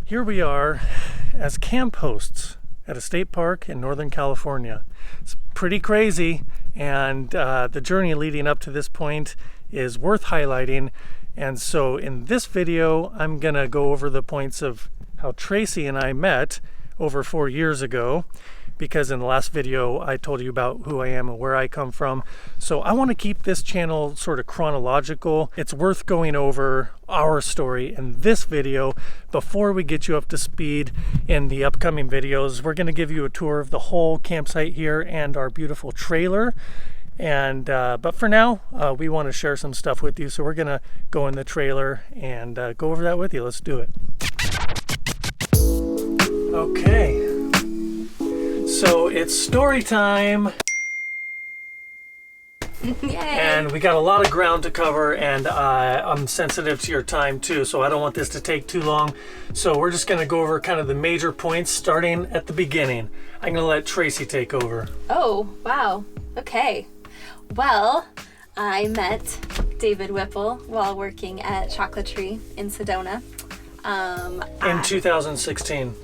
Here we are as camp hosts at a state park in Northern California. It's pretty crazy, and the journey leading up to this point is worth highlighting. And so in this video, I'm gonna go over the points of how Tracy and I met over 4 years ago, because in the last video I told you about who I am and where I come from. So I want to keep this channel sort of chronological. It's worth going over our story in this video before we get you up to speed in the upcoming videos. We're going to give you a tour of the whole campsite here and our beautiful trailer. And but for now, we want to share some stuff with you. So we're going to go in the trailer and go over that with you. Let's do it. Okay. So it's story time. Yay. And we got a lot of ground to cover, and I'm sensitive to your time too, so I don't want this to take too long. So we're just gonna go over kind of the major points starting at the beginning. I'm gonna let Tracy take over. Oh, wow. Okay. Well, I met David Whipple while working at Chocolate Tree in Sedona. In 2016.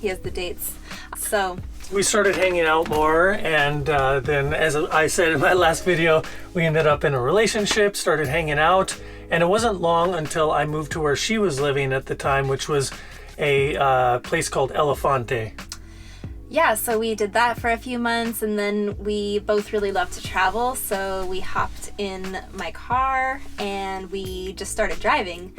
He has the dates. So we started hanging out more, and then, as I said in my last video, we ended up in a relationship, started hanging out, and it wasn't long until I moved to where she was living at the time, which was a place called Elefante. yeah, so we did that for a few months, and then we both really love to travel, so we hopped in my car and we just started driving.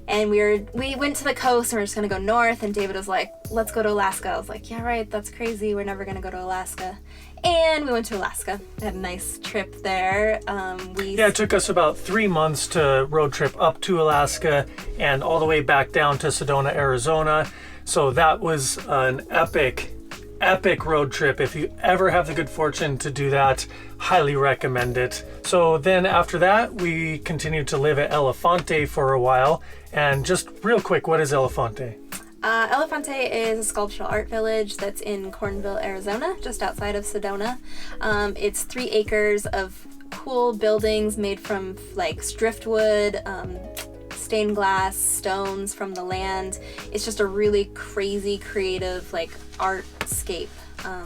And we went to the coast and we were just gonna go north, and David was like, let's go to Alaska. I was like, yeah, right, that's crazy. We're never gonna go to Alaska. And we went to Alaska. Had a nice trip there. Yeah, it took us about 3 months to road trip up to Alaska and all the way back down to Sedona, Arizona. So that was an epic road trip. If you ever have the good fortune to do that, highly recommend it. So then after that, we continued to live at Elefante for a while. And just real quick, what is Elefante? Elefante is a sculptural art village that's in Cornville, Arizona, just outside of Sedona. It's 3 acres of cool buildings made from like driftwood, stained glass, stones from the land. It's just a really crazy, creative like artscape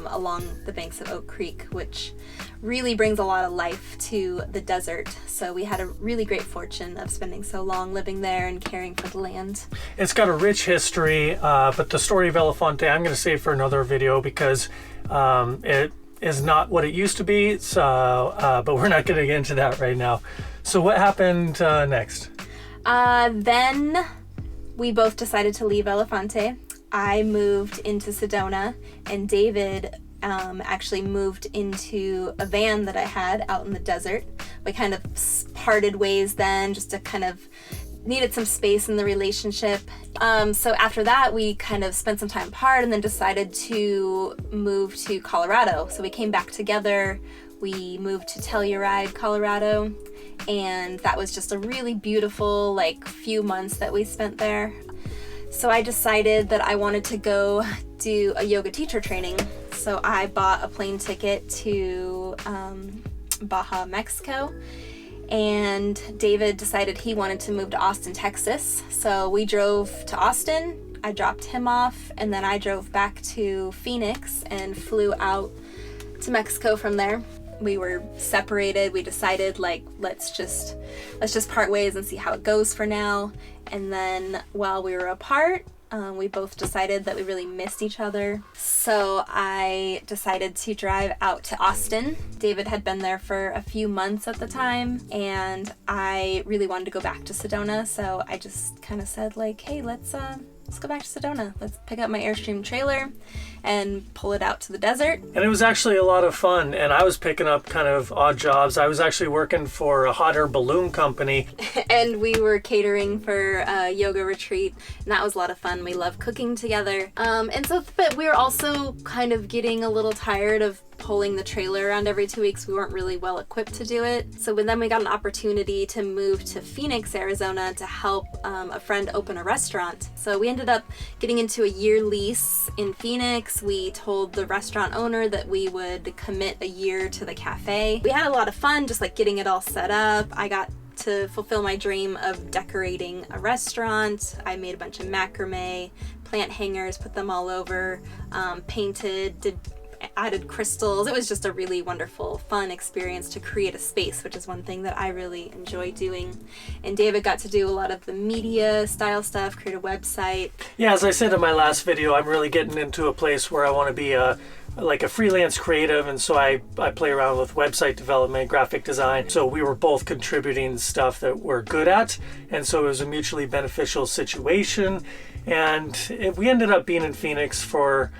along the banks of Oak Creek, which really brings a lot of life to the desert. So we had a really great fortune of spending so long living there and caring for the land. It's got a rich history, but the story of Elefante I'm going to save for another video, because it is not what it used to be. So, but we're not going to get into that right now. So what happened next? Then we both decided to leave Elefante. I moved into Sedona, and David actually moved into a van that I had out in the desert. We kind of parted ways then, just to kind of needed some space in the relationship. So after that, we kind of spent some time apart and then decided to move to Colorado. So we came back together. We moved to Telluride, Colorado, and that was just a really beautiful like few months that we spent there. So I decided that I wanted to go do a yoga teacher training. So I bought a plane ticket to Baja, Mexico, and David decided he wanted to move to Austin, Texas. So we drove to Austin, I dropped him off, and then I drove back to Phoenix and flew out to Mexico from there. We were separated. We decided like let's just part ways and see how it goes for now. And then while we were apart, we both decided that we really missed each other. So I decided to drive out to Austin. David had been there for a few months at the time, and I really wanted to go back to Sedona. So I just kind of said like, hey, let's go back to Sedona. Let's pick up my Airstream trailer and pull it out to the desert. And it was actually a lot of fun, and I was picking up kind of odd jobs. I was actually working for a hot air balloon company. And we were catering for a yoga retreat, and that was a lot of fun. We loved cooking together. But we were also kind of getting a little tired of pulling the trailer around every 2 weeks. We weren't really well equipped to do it. So then we got an opportunity to move to Phoenix, Arizona to help a friend open a restaurant. So we ended up getting into a year lease in Phoenix. We told the restaurant owner that we would commit a year to the cafe. We had a lot of fun just like getting it all set up. I got to fulfill my dream of decorating a restaurant. I made a bunch of macrame, plant hangers, put them all over, painted, added crystals. It was just a really wonderful, fun experience to create a space, which is one thing that I really enjoy doing. And David got to do a lot of the media style stuff, create a website. Yeah, as I said in my last video, I'm really getting into a place where I want to be like a freelance creative, and so I play around with website development, graphic design. So we were both contributing stuff that we're good at, and so it was a mutually beneficial situation. And we ended up being in Phoenix for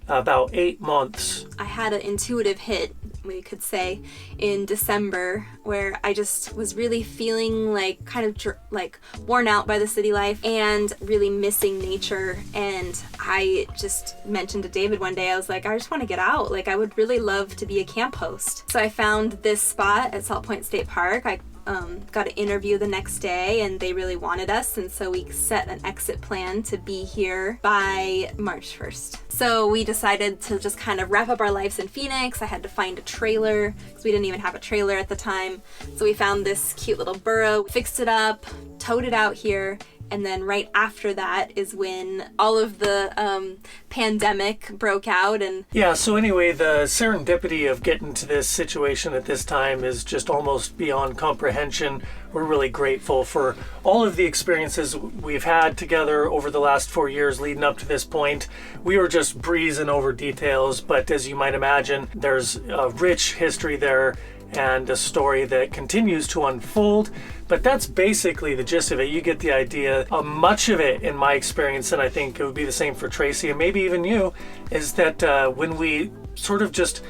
about 8 months. I had an intuitive hit, we could say, in December, where I just was really feeling like kind of like worn out by the city life and really missing nature. And I just mentioned to David one day, I was like, I just want to get out. Like, I would really love to be a camp host. So I found this spot at Salt Point State Park. I got an interview the next day, and they really wanted us, and so we set an exit plan to be here by March 1st. So we decided to just kind of wrap up our lives in Phoenix. I had to find a trailer because we didn't even have a trailer at the time. So we found this cute little burro, fixed it up, towed it out here. And then right after that is when all of the pandemic broke out. And yeah, so anyway, the serendipity of getting to this situation at this time is just almost beyond comprehension. We're really grateful for all of the experiences we've had together over the last 4 years leading up to this point. We were just breezing over details, but as you might imagine, there's a rich history there and a story that continues to unfold. But that's basically the gist of it. You get the idea. Much of it, in my experience, and I think it would be the same for Tracy and maybe even you, is that when we sort of just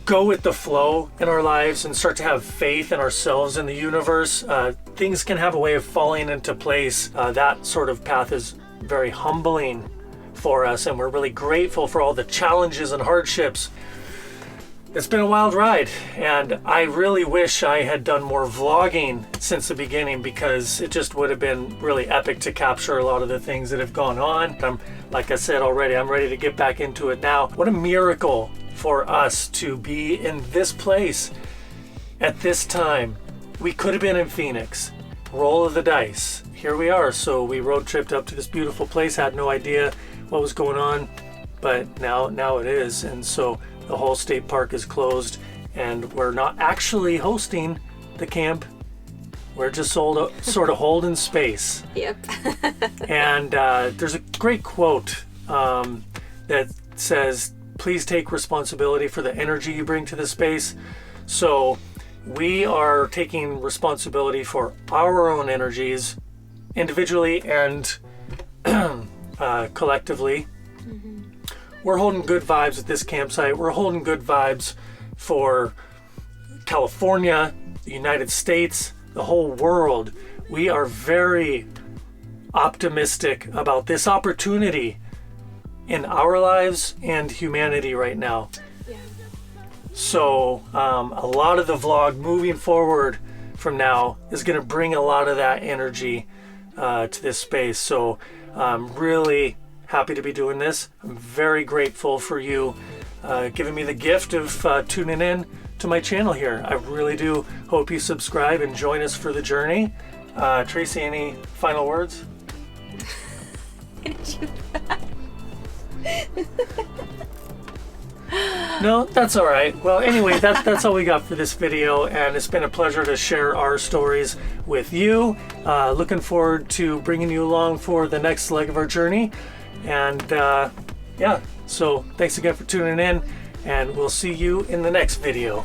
go with the flow in our lives and start to have faith in ourselves and the universe, things can have a way of falling into place. That sort of path is very humbling for us, and we're really grateful for all the challenges and hardships. It's been a wild ride, and I really wish I had done more vlogging since the beginning, because it just would have been really epic to capture a lot of the things that have gone on. Like I said already, I'm ready to get back into it now. What a miracle for us to be in this place at this time. We could have been in Phoenix. Roll of the dice. Here we are. So we road tripped up to this beautiful place, had no idea what was going on, but now it is. And so the whole state park is closed, and we're not actually hosting the camp. We're just sort of holding space. Yep. And there's a great quote that says, please take responsibility for the energy you bring to the space. So we are taking responsibility for our own energies individually and collectively. We're holding good vibes at this campsite. We're holding good vibes for California, the United States, the whole world. We are very optimistic about this opportunity in our lives and humanity right now. Yeah. So a lot of the vlog moving forward from now is going to bring a lot of that energy to this space. So really happy to be doing this. I'm very grateful for you giving me the gift of tuning in to my channel here. I really do hope you subscribe and join us for the journey. Tracy, any final words? No, that's all right. Well, anyway, that's all we got for this video, and it's been a pleasure to share our stories with you. Looking forward to bringing you along for the next leg of our journey. And yeah, so thanks again for tuning in, and we'll see you in the next video.